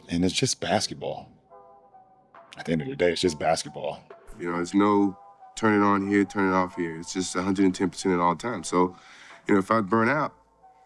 And it's just basketball. At the end of the day, it's just basketball. You know, there's no turn it on here, turn it off here. It's just 110% at all times. So, you know, if I burn out,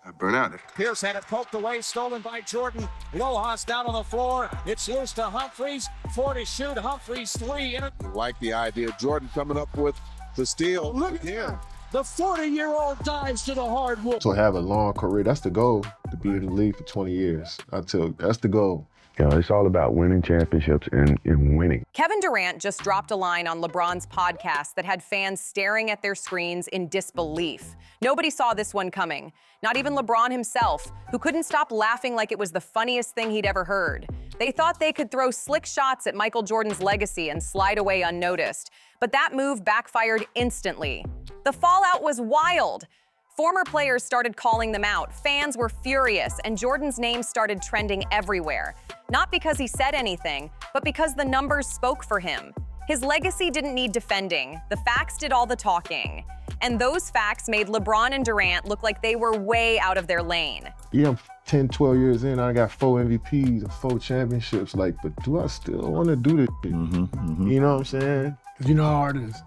I burn out. Pierce had it poked away, stolen by Jordan. Lojas down on the floor. It's loose to Humphries. 4 to shoot. Humphries 3. I like the idea of Jordan coming up with the steal. Look at him. The 40-year-old dives to the hardwood. To have a long career, that's the goal, to be in the league for 20 years. That's the goal. You know, it's all about winning championships and winning. Kevin Durant just dropped a line on LeBron's podcast that had fans staring at their screens in disbelief. Nobody saw this one coming, not even LeBron himself, who couldn't stop laughing like it was the funniest thing he'd ever heard. They thought they could throw slick shots at Michael Jordan's legacy and slide away unnoticed, but that move backfired instantly. The fallout was wild. Former players started calling them out, fans were furious, and Jordan's name started trending everywhere. Not because he said anything, but because the numbers spoke for him. His legacy didn't need defending, the facts did all the talking. And those facts made LeBron and Durant look like they were way out of their lane. Yeah, I'm 10, 12 years in, I got 4 MVPs and 4 championships, but do I still want to do this? You know what I'm saying? You know how hard it is.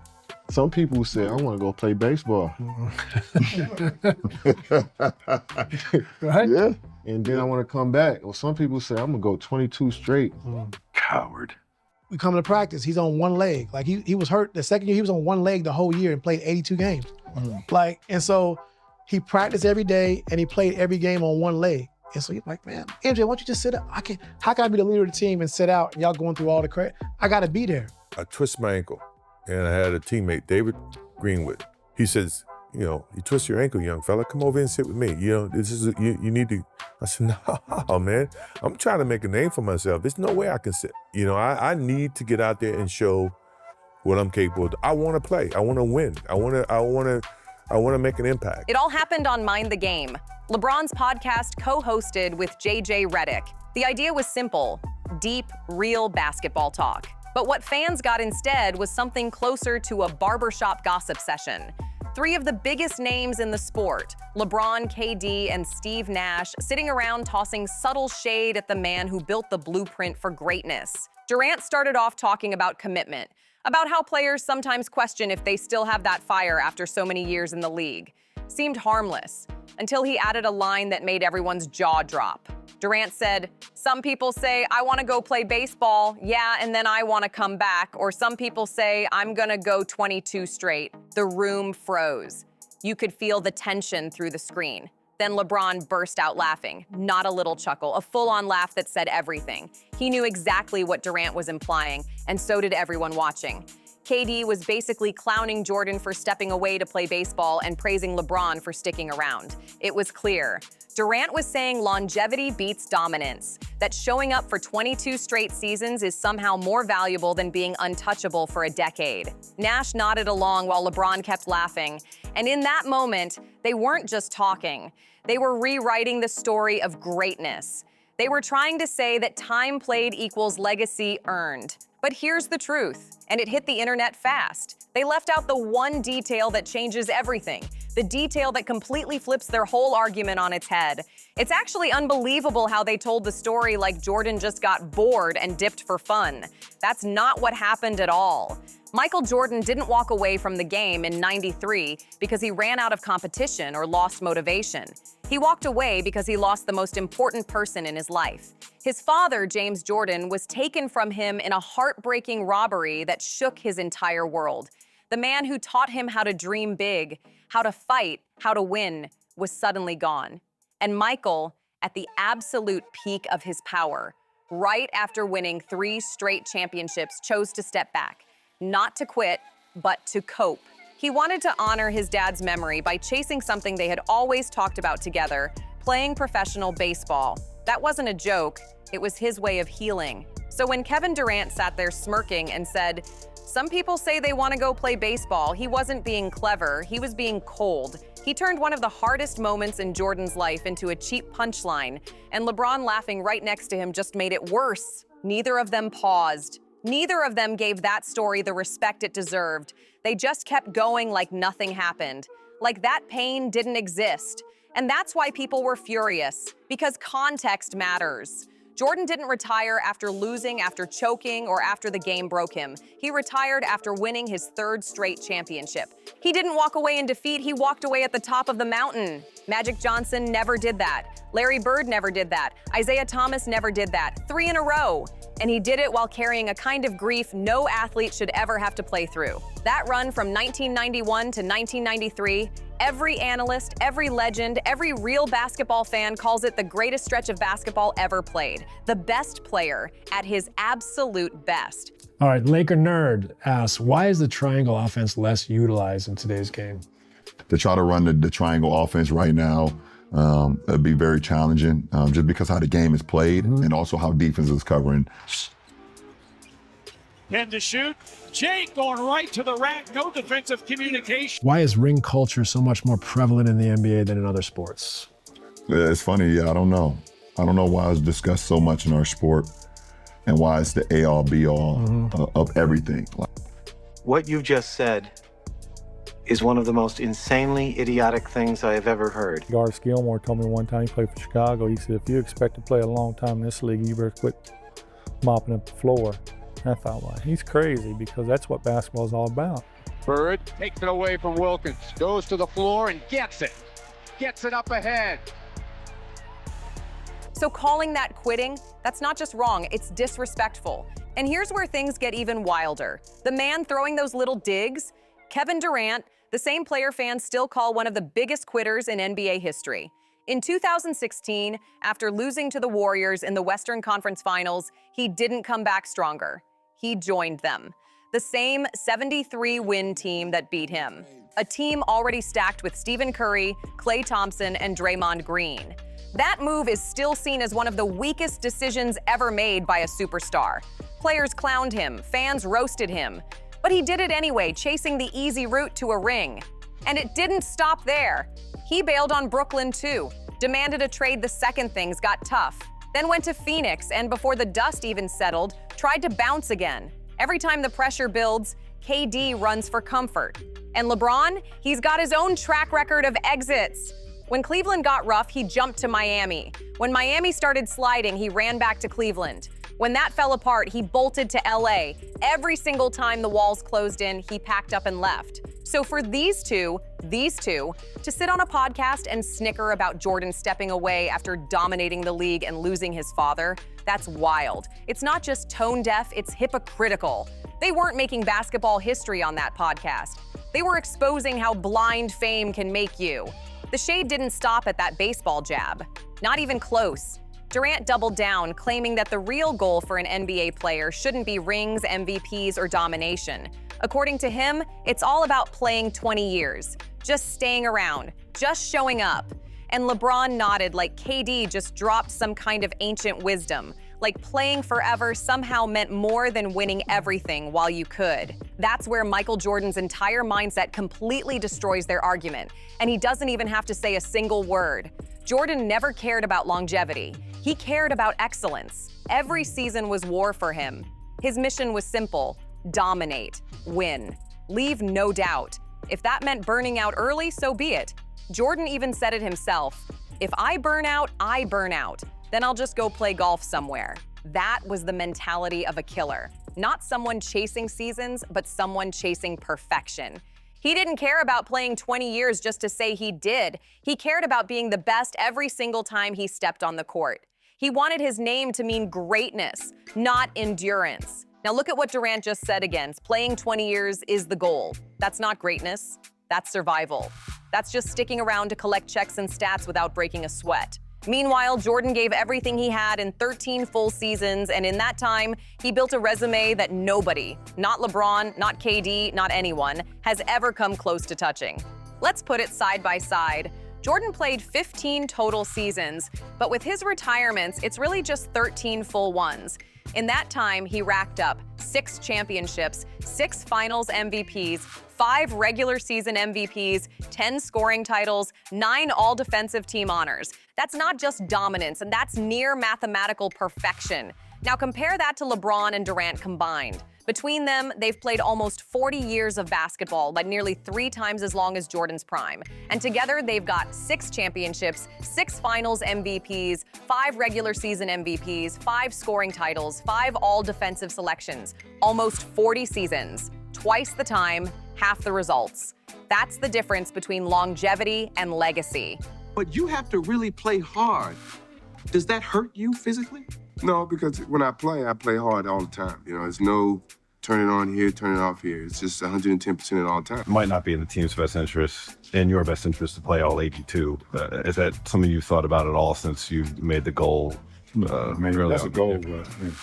Some people say, I want to go play baseball. Right? Yeah. And then I want to come back. Or some people say, I'm going to go 22 straight. Coward. We come to practice, he's on one leg. Like he was hurt the second year, he was on one leg the whole year and played 82 games. And so he practiced every day and he played every game on one leg. And so he's like, man, MJ, why don't you just sit up? How can I be the leader of the team and sit out and y'all going through all the credit? I got to be there. I twist my ankle, and I had a teammate, David Greenwood. He says, you know, you twist your ankle, young fella, come over and sit with me. You know, this is, you need to. I said, no, man, I'm trying to make a name for myself. There's no way I can sit. You know, I need to get out there and show what I'm capable of. I want to play. I want to win. I want to make an impact. It all happened on Mind the Game, LeBron's podcast co-hosted with JJ Redick. The idea was simple, deep, real basketball talk. But what fans got instead was something closer to a barbershop gossip session. 3 of the biggest names in the sport, LeBron, KD, and Steve Nash, sitting around tossing subtle shade at the man who built the blueprint for greatness. Durant started off talking about commitment, about how players sometimes question if they still have that fire after so many years in the league. Seemed harmless, until he added a line that made everyone's jaw drop. Durant said, some people say, I want to go play baseball, yeah, and then I want to come back. Or some people say, I'm going to go 22 straight. The room froze. You could feel the tension through the screen. Then LeBron burst out laughing, not a little chuckle, a full-on laugh that said everything. He knew exactly what Durant was implying, and so did everyone watching. KD was basically clowning Jordan for stepping away to play baseball and praising LeBron for sticking around. It was clear. Durant was saying longevity beats dominance, that showing up for 22 straight seasons is somehow more valuable than being untouchable for a decade. Nash nodded along while LeBron kept laughing, and in that moment, they weren't just talking. They were rewriting the story of greatness. They were trying to say that time played equals legacy earned. But here's the truth, and it hit the internet fast. They left out the one detail that changes everything, the detail that completely flips their whole argument on its head. It's actually unbelievable how they told the story like Jordan just got bored and dipped for fun. That's not what happened at all. Michael Jordan didn't walk away from the game in '93 because he ran out of competition or lost motivation. He walked away because he lost the most important person in his life. His father, James Jordan, was taken from him in a heartbreaking robbery that shook his entire world. The man who taught him how to dream big, how to fight, how to win, was suddenly gone. And Michael, at the absolute peak of his power, right after winning 3 straight championships, chose to step back. Not to quit, but to cope. He wanted to honor his dad's memory by chasing something they had always talked about together, playing professional baseball. That wasn't a joke, it was his way of healing. So when Kevin Durant sat there smirking and said, some people say they want to go play baseball, he wasn't being clever, he was being cold. He turned one of the hardest moments in Jordan's life into a cheap punchline, and LeBron laughing right next to him just made it worse. Neither of them paused. Neither of them gave that story the respect it deserved. They just kept going like nothing happened, like that pain didn't exist. And that's why people were furious, because context matters. Jordan didn't retire after losing, after choking, or after the game broke him. He retired after winning his 3rd straight championship. He didn't walk away in defeat, he walked away at the top of the mountain. Magic Johnson never did that. Larry Bird never did that. Isaiah Thomas never did that. 3 in a row. And he did it while carrying a kind of grief no athlete should ever have to play through. That run from 1991 to 1993, every analyst, every legend, every real basketball fan calls it the greatest stretch of basketball ever played. The best player at his absolute best. All right, Laker Nerd asks, why is the triangle offense less utilized in today's game? To try to run the triangle offense right now, it'd be very challenging, just because how the game is played and also how defense is covering. And to shoot, Jake going right to the rack, no defensive communication. Why is ring culture so much more prevalent in the NBA than in other sports? It's funny, yeah, I don't know. I don't know why it's discussed so much in our sport and why it's the A-all, B-all of everything. What you just said is one of the most insanely idiotic things I have ever heard. Garth Gilmore told me one time, he played for Chicago, he said, if you expect to play a long time in this league, you better quit mopping up the floor. And I thought, well, he's crazy because that's what basketball is all about. Bird takes it away from Wilkins, goes to the floor and gets it. Gets it up ahead. So calling that quitting, that's not just wrong, it's disrespectful. And here's where things get even wilder. The man throwing those little digs, Kevin Durant, the same player fans still call one of the biggest quitters in NBA history. In 2016, after losing to the Warriors in the Western Conference Finals, he didn't come back stronger. He joined them. The same 73-win team that beat him. A team already stacked with Stephen Curry, Klay Thompson, and Draymond Green. That move is still seen as one of the weakest decisions ever made by a superstar. Players clowned him, fans roasted him. But he did it anyway, chasing the easy route to a ring. And it didn't stop there. He bailed on Brooklyn too, demanded a trade the second things got tough, then went to Phoenix and before the dust even settled, tried to bounce again. Every time the pressure builds, KD runs for comfort. And LeBron, he's got his own track record of exits. When Cleveland got rough, he jumped to Miami. When Miami started sliding, he ran back to Cleveland. When that fell apart, he bolted to LA. Every single time the walls closed in, he packed up and left. So for these two, to sit on a podcast and snicker about Jordan stepping away after dominating the league and losing his father, that's wild. It's not just tone deaf, it's hypocritical. They weren't making basketball history on that podcast. They were exposing how blind fame can make you. The shade didn't stop at that baseball jab. Not even close. Durant doubled down, claiming that the real goal for an NBA player shouldn't be rings, MVPs, or domination. According to him, it's all about playing 20 years, just staying around, just showing up. And LeBron nodded like KD just dropped some kind of ancient wisdom, like playing forever somehow meant more than winning everything while you could. That's where Michael Jordan's entire mindset completely destroys their argument, and he doesn't even have to say a single word. Jordan never cared about longevity. He cared about excellence. Every season was war for him. His mission was simple: dominate, win, leave no doubt. If that meant burning out early, so be it. Jordan even said it himself: if I burn out, then I'll just go play golf somewhere. That was the mentality of a killer. Not someone chasing seasons, but someone chasing perfection. He didn't care about playing 20 years just to say he did. He cared about being the best every single time he stepped on the court. He wanted his name to mean greatness, not endurance. Now look at what Durant just said again. Playing 20 years is the goal. That's not greatness. That's survival. That's just sticking around to collect checks and stats without breaking a sweat. Meanwhile, Jordan gave everything he had in 13 full seasons, and in that time, he built a resume that nobody, not LeBron, not KD, not anyone, has ever come close to touching. Let's put it side by side. Jordan played 15 total seasons, but with his retirements, it's really just 13 full ones. In that time, he racked up 6 championships, 6 finals MVPs, 5 regular season MVPs, 10 scoring titles, 9 all-defensive team honors. That's not just dominance, and that's near mathematical perfection. Now compare that to LeBron and Durant combined. Between them, they've played almost 40 years of basketball, like nearly 3 times as long as Jordan's prime. And together, they've got 6 championships, 6 finals MVPs, 5 regular season MVPs, 5 scoring titles, 5 all-defensive selections, almost 40 seasons, twice the time, half the results. That's the difference between longevity and legacy. But you have to really play hard. Does that hurt you physically? No, because when I play hard all the time. You know, there's no turn it on here, turn it off here. It's just 110% at all time. It might not be in the team's best interest, in your best interest, to play all 82. Is that something you've thought about at all since you made the goal? That's a goal.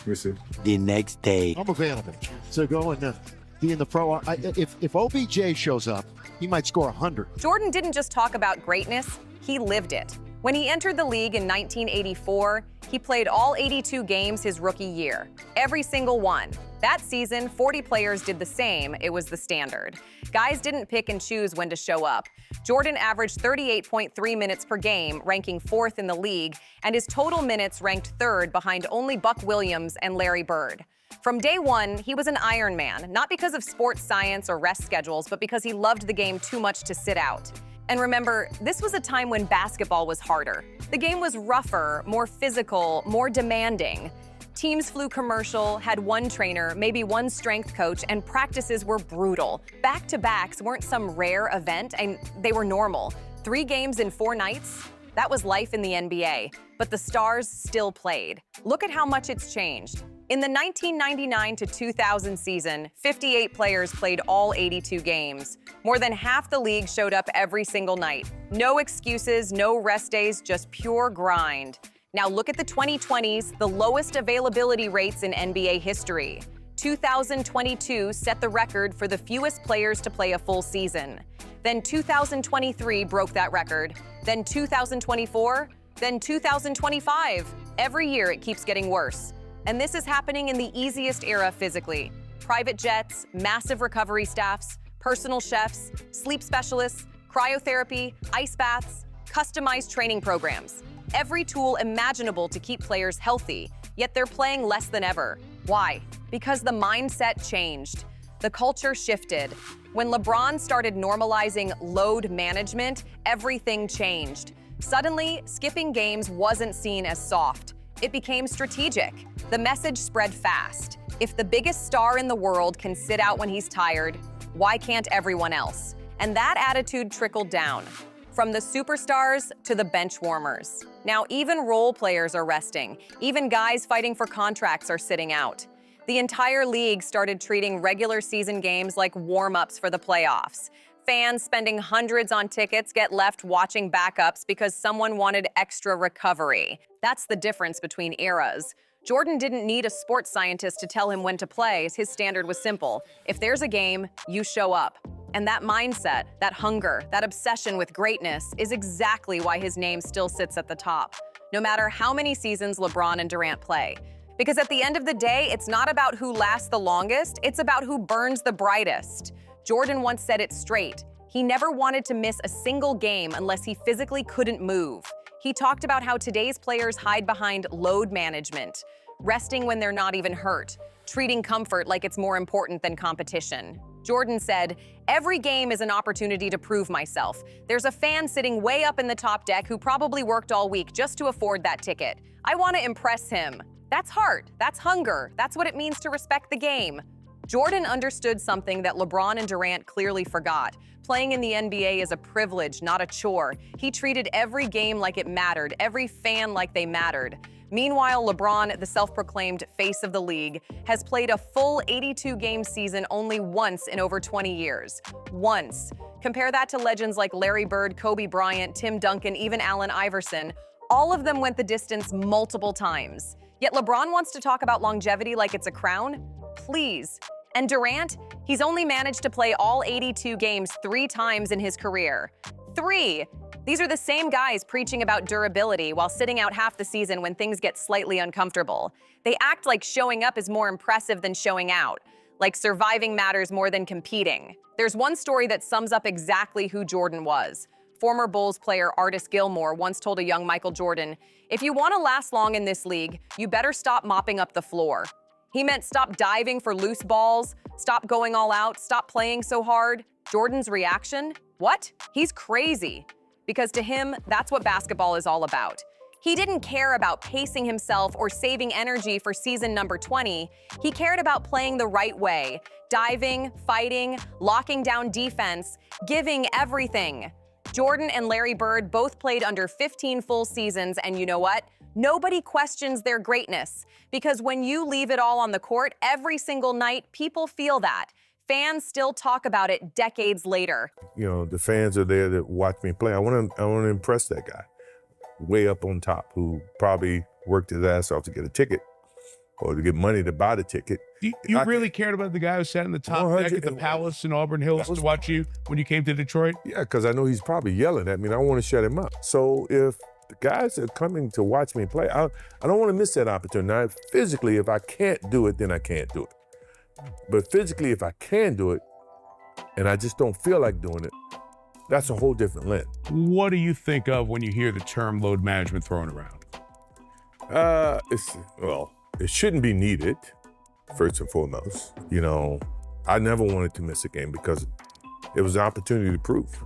We'll see. The next day, I'm available to go and be in the pro. If OBJ shows up, he might score 100. Jordan didn't just talk about greatness, he lived it. When he entered the league in 1984, he played all 82 games his rookie year, every single one. That season, 40 players did the same. It was the standard. Guys didn't pick and choose when to show up. Jordan averaged 38.3 minutes per game, ranking 4th in the league, and his total minutes ranked 3rd behind only Buck Williams and Larry Bird. From day one, he was an Iron Man, not because of sports science or rest schedules, but because he loved the game too much to sit out. And remember, this was a time when basketball was harder. The game was rougher, more physical, more demanding. Teams flew commercial, had one trainer, maybe one strength coach, and practices were brutal. Back-to-backs weren't some rare event, and they were normal. 3 games in 4 nights? That was life in the NBA. But the stars still played. Look at how much it's changed. In the 1999 to 2000 season, 58 players played all 82 games. More than half the league showed up every single night. No excuses, no rest days, just pure grind. Now look at the 2020s, the lowest availability rates in NBA history. 2022 set the record for the fewest players to play a full season. Then 2023 broke that record. Then 2024, then 2025. Every year it keeps getting worse. And this is happening in the easiest era physically. Private jets, massive recovery staffs, personal chefs, sleep specialists, cryotherapy, ice baths, customized training programs. Every tool imaginable to keep players healthy, yet they're playing less than ever. Why? Because the mindset changed. The culture shifted. When LeBron started normalizing load management, everything changed. Suddenly, skipping games wasn't seen as soft. It became strategic. The message spread fast. If the biggest star in the world can sit out when he's tired, why can't everyone else? And that attitude trickled down, from the superstars to the bench warmers. Now even role players are resting. Even guys fighting for contracts are sitting out. The entire league started treating regular season games like warm-ups for the playoffs. Fans spending hundreds on tickets get left watching backups because someone wanted extra recovery. That's the difference between eras. Jordan didn't need a sports scientist to tell him when to play. His standard was simple. If there's a game, you show up. And that mindset, that hunger, that obsession with greatness is exactly why his name still sits at the top, no matter how many seasons LeBron and Durant play. Because at the end of the day, it's not about who lasts the longest, it's about who burns the brightest. Jordan once said it straight. He never wanted to miss a single game unless he physically couldn't move. He talked about how today's players hide behind load management, resting when they're not even hurt, treating comfort like it's more important than competition. Jordan said, "Every game is an opportunity to prove myself. There's a fan sitting way up in the top deck who probably worked all week just to afford that ticket. I want to impress him." That's heart, that's hunger, that's what it means to respect the game. Jordan understood something that LeBron and Durant clearly forgot. Playing in the NBA is a privilege, not a chore. He treated every game like it mattered, every fan like they mattered. Meanwhile, LeBron, the self-proclaimed face of the league, has played a full 82-game season only once in over 20 years. Once. Compare that to legends like Larry Bird, Kobe Bryant, Tim Duncan, even Allen Iverson. All of them went the distance multiple times. Yet LeBron wants to talk about longevity like it's a crown? Please. And Durant? He's only managed to play all 82 games 3 times in his career. 3! These are the same guys preaching about durability while sitting out half the season when things get slightly uncomfortable. They act like showing up is more impressive than showing out. like surviving matters more than competing. There's one story that sums up exactly who Jordan was. Former Bulls player Artis Gilmore once told a young Michael Jordan, "If you want to last long in this league, you better stop mopping up the floor." He meant stop diving for loose balls, stop going all out, stop playing so hard. Jordan's reaction? What? He's crazy. Because to him, that's what basketball is all about. He didn't care about pacing himself or saving energy for season number 20. He cared about playing the right way, diving, fighting, locking down defense, giving everything. Jordan and Larry Bird both played under 15 full seasons, and you know what? Nobody questions their greatness, because when you leave it all on the court every single night, people feel that. Fans still talk about it decades later. You know, the fans are there that watch me play. I want to impress that guy way up on top who probably worked his ass off to get a ticket or to get money to buy the ticket. You really cared about the guy who sat in the top deck at the Palace in Auburn Hills to watch you when you came to Detroit? Yeah, because I know he's probably yelling at me and I want to shut him up. So if the guys are coming to watch me play, I don't want to miss that opportunity. Now, physically, if I can't do it, then I can't do it. But physically, if I can do it and I just don't feel like doing it, that's a whole different lens. What do you think of when you hear the term load management thrown around? It shouldn't be needed, first and foremost. You know, I never wanted to miss a game because it was an opportunity to prove.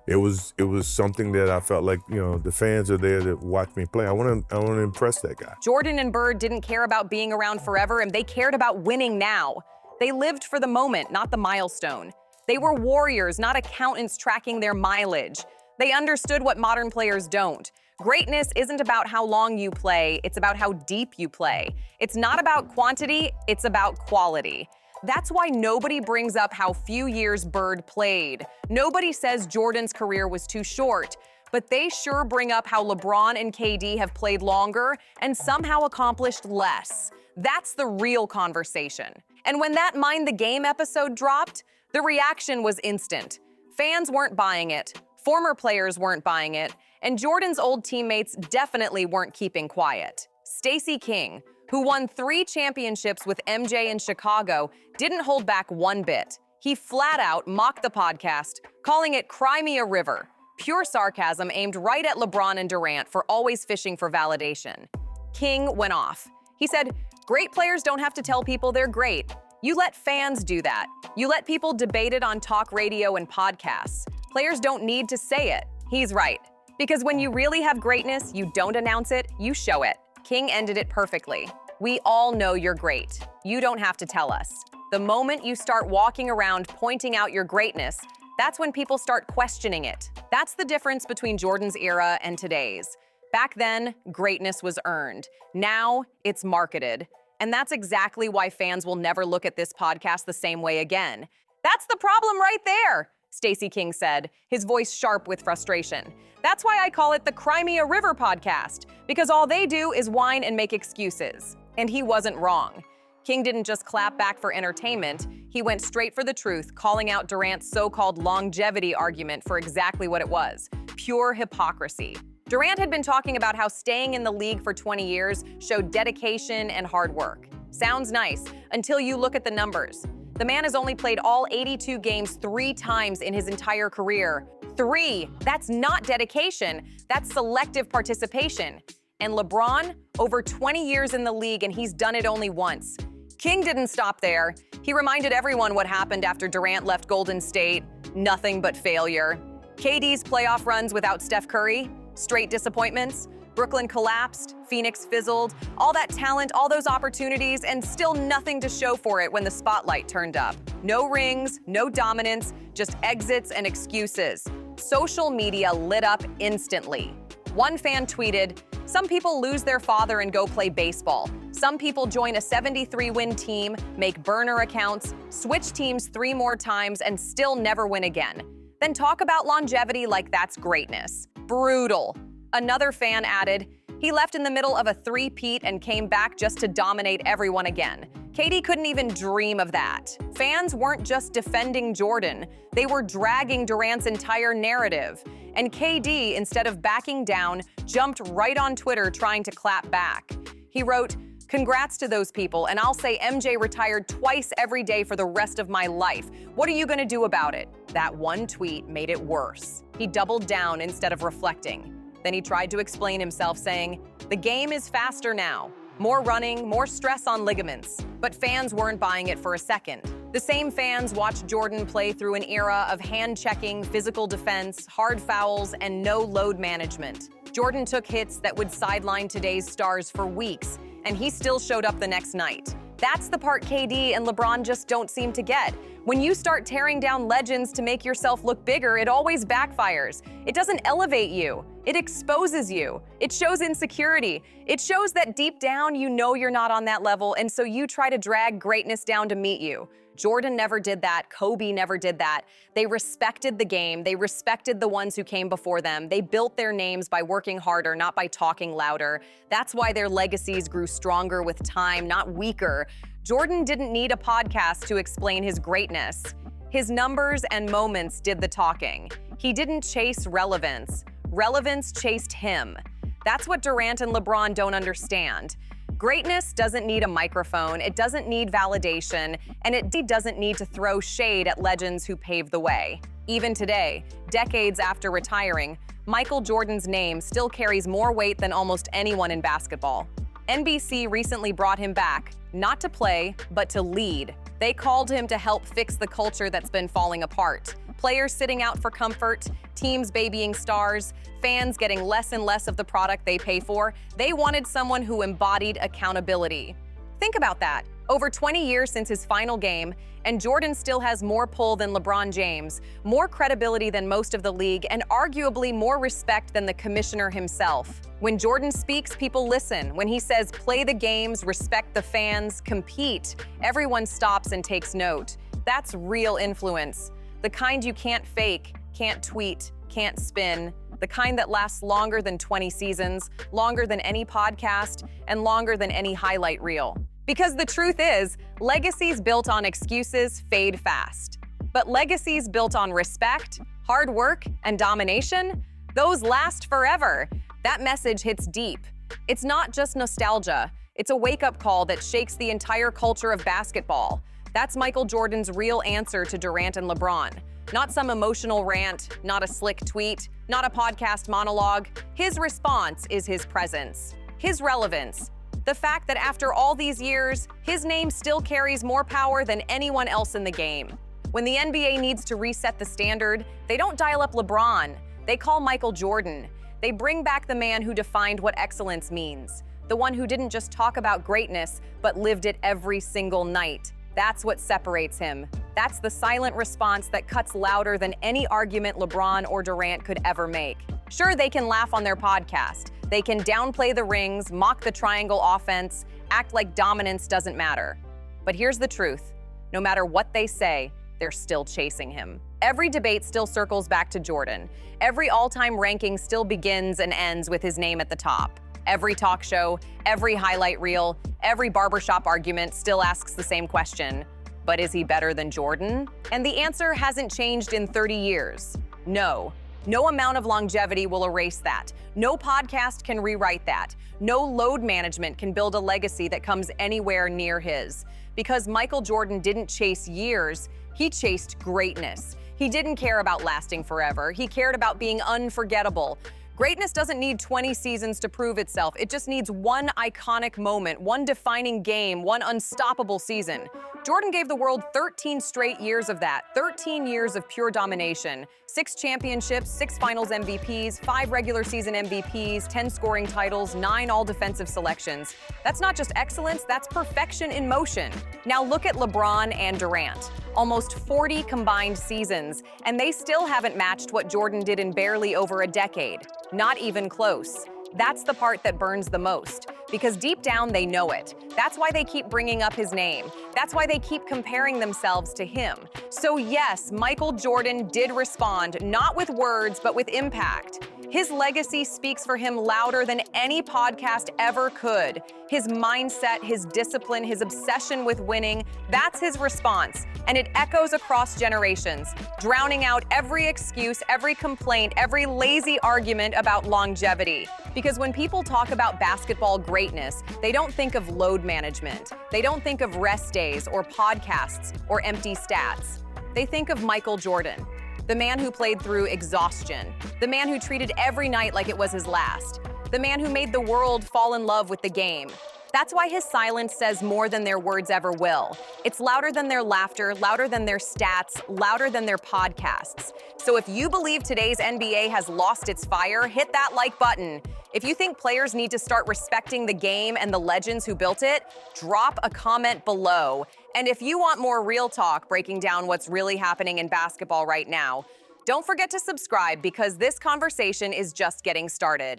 It was something that I felt like, you know, the fans are there to watch me play. I want to impress that guy. Jordan and Bird didn't care about being around forever, and they cared about winning now. They lived for the moment, not the milestone. They were warriors, not accountants tracking their mileage. They understood what modern players don't. Greatness isn't about how long you play, it's about how deep you play. It's not about quantity, it's about quality. That's why nobody brings up how few years Bird played. Nobody says Jordan's career was too short, but they sure bring up how LeBron and KD have played longer and somehow accomplished less. That's the real conversation. And when that Mind the Game episode dropped, the reaction was instant. Fans weren't buying it, former players weren't buying it, and Jordan's old teammates definitely weren't keeping quiet. Stacey King, who won 3 championships with MJ in Chicago, didn't hold back one bit. He flat out mocked the podcast, calling it "Cry Me a River," pure sarcasm aimed right at LeBron and Durant for always fishing for validation. King went off. He said, "Great players don't have to tell people they're great. You let fans do that. You let people debate it on talk radio and podcasts. Players don't need to say it." He's right. Because when you really have greatness, you don't announce it, you show it. King ended it perfectly. We all know you're great. You don't have to tell us. The moment you start walking around pointing out your greatness, that's when people start questioning it. That's the difference between Jordan's era and today's. Back then, greatness was earned. Now, it's marketed. And that's exactly why fans will never look at this podcast the same way again. That's the problem right there, Stacey King said, his voice sharp with frustration. That's why I call it the Cry Me a River podcast, because all they do is whine and make excuses. And he wasn't wrong. King didn't just clap back for entertainment, he went straight for the truth, calling out Durant's so-called longevity argument for exactly what it was, pure hypocrisy. Durant had been talking about how staying in the league for 20 years showed dedication and hard work. Sounds nice, until you look at the numbers. The man has only played all 82 games 3 times in his entire career. 3! That's not dedication, that's selective participation. And LeBron, over 20 years in the league and he's done it only once. King didn't stop there. He reminded everyone what happened after Durant left Golden State. Nothing but failure. KD's playoff runs without Steph Curry, straight disappointments. Brooklyn collapsed, Phoenix fizzled, all that talent, all those opportunities, and still nothing to show for it when the spotlight turned up. No rings, no dominance, just exits and excuses. Social media lit up instantly. One fan tweeted, "Some people lose their father and go play baseball. Some people join a 73-win team, make burner accounts, switch teams 3 more times, and still never win again. Then talk about longevity like that's greatness. Brutal." Another fan added, "He left in the middle of a 3-peat and came back just to dominate everyone again. KD couldn't even dream of that." Fans weren't just defending Jordan, they were dragging Durant's entire narrative. And KD, instead of backing down, jumped right on Twitter trying to clap back. He wrote, Congrats to those people, and I'll say MJ retired twice every day for the rest of my life. What are you gonna do about it? That one tweet made it worse. He doubled down instead of reflecting. Then he tried to explain himself, saying, "The game is faster now. More running, more stress on ligaments." But fans weren't buying it for a second. The same fans watched Jordan play through an era of hand-checking, physical defense, hard fouls, and no load management. Jordan took hits that would sideline today's stars for weeks, and he still showed up the next night. That's the part KD and LeBron just don't seem to get. When you start tearing down legends to make yourself look bigger, it always backfires. It doesn't elevate you. It exposes you. It shows insecurity. It shows that deep down you know you're not on that level, and so you try to drag greatness down to meet you. Jordan never did that. Kobe never did that. They respected the game. They respected the ones who came before them. They built their names by working harder, not by talking louder. That's why their legacies grew stronger with time, not weaker. Jordan didn't need a podcast to explain his greatness. His numbers and moments did the talking. He didn't chase relevance. Relevance chased him. That's what Durant and LeBron don't understand. Greatness doesn't need a microphone, it doesn't need validation, and it doesn't need to throw shade at legends who paved the way. Even today, decades after retiring, Michael Jordan's name still carries more weight than almost anyone in basketball. NBC recently brought him back, not to play, but to lead. They called him to help fix the culture that's been falling apart. Players sitting out for comfort, teams babying stars, fans getting less and less of the product they pay for. They wanted someone who embodied accountability. Think about that. Over 20 years since his final game, and Jordan still has more pull than LeBron James, more credibility than most of the league, and arguably more respect than the commissioner himself. When Jordan speaks, people listen. When he says, play the games, respect the fans, compete, everyone stops and takes note. That's real influence. The kind you can't fake, can't tweet, can't spin. The kind that lasts longer than 20 seasons, longer than any podcast, and longer than any highlight reel. Because the truth is, legacies built on excuses fade fast. But legacies built on respect, hard work, and domination, those last forever. That message hits deep. It's not just nostalgia. It's a wake-up call that shakes the entire culture of basketball. That's Michael Jordan's real answer to Durant and LeBron. Not some emotional rant, not a slick tweet, not a podcast monologue. His response is his presence, his relevance. The fact that after all these years, his name still carries more power than anyone else in the game. When the NBA needs to reset the standard, they don't dial up LeBron. They call Michael Jordan. They bring back the man who defined what excellence means. The one who didn't just talk about greatness, but lived it every single night. That's what separates him. That's the silent response that cuts louder than any argument LeBron or Durant could ever make. Sure, they can laugh on their podcast. They can downplay the rings, mock the triangle offense, act like dominance doesn't matter. But here's the truth. No matter what they say, they're still chasing him. Every debate still circles back to Jordan. Every all-time ranking still begins and ends with his name at the top. Every talk show, every highlight reel, every barbershop argument still asks the same question. But is he better than Jordan? And the answer hasn't changed in 30 years. No. No amount of longevity will erase that. No podcast can rewrite that. No load management can build a legacy that comes anywhere near his. Because Michael Jordan didn't chase years, he chased greatness. He didn't care about lasting forever. He cared about being unforgettable. Greatness doesn't need 20 seasons to prove itself. It just needs one iconic moment, one defining game, one unstoppable season. Jordan gave the world 13 straight years of that, 13 years of pure domination, 6 championships, 6 finals MVPs, 5 regular season MVPs, 10 scoring titles, 9 all-defensive selections. That's not just excellence, that's perfection in motion. Now look at LeBron and Durant. Almost 40 combined seasons, and they still haven't matched what Jordan did in barely over a decade. Not even close. That's the part that burns the most, because deep down they know it. That's why they keep bringing up his name. That's why they keep comparing themselves to him. So yes, Michael Jordan did respond, not with words, but with impact. His legacy speaks for him louder than any podcast ever could. His mindset, his discipline, his obsession with winning, that's his response. And it echoes across generations, drowning out every excuse, every complaint, every lazy argument about longevity. Because when people talk about basketball greatness, they don't think of load management. They don't think of rest days or podcasts or empty stats. They think of Michael Jordan, the man who played through exhaustion, the man who treated every night like it was his last, the man who made the world fall in love with the game. That's why his silence says more than their words ever will. It's louder than their laughter, louder than their stats, louder than their podcasts. So if you believe today's NBA has lost its fire, hit that like button. If you think players need to start respecting the game and the legends who built it, drop a comment below. And if you want more real talk breaking down what's really happening in basketball right now, don't forget to subscribe because this conversation is just getting started.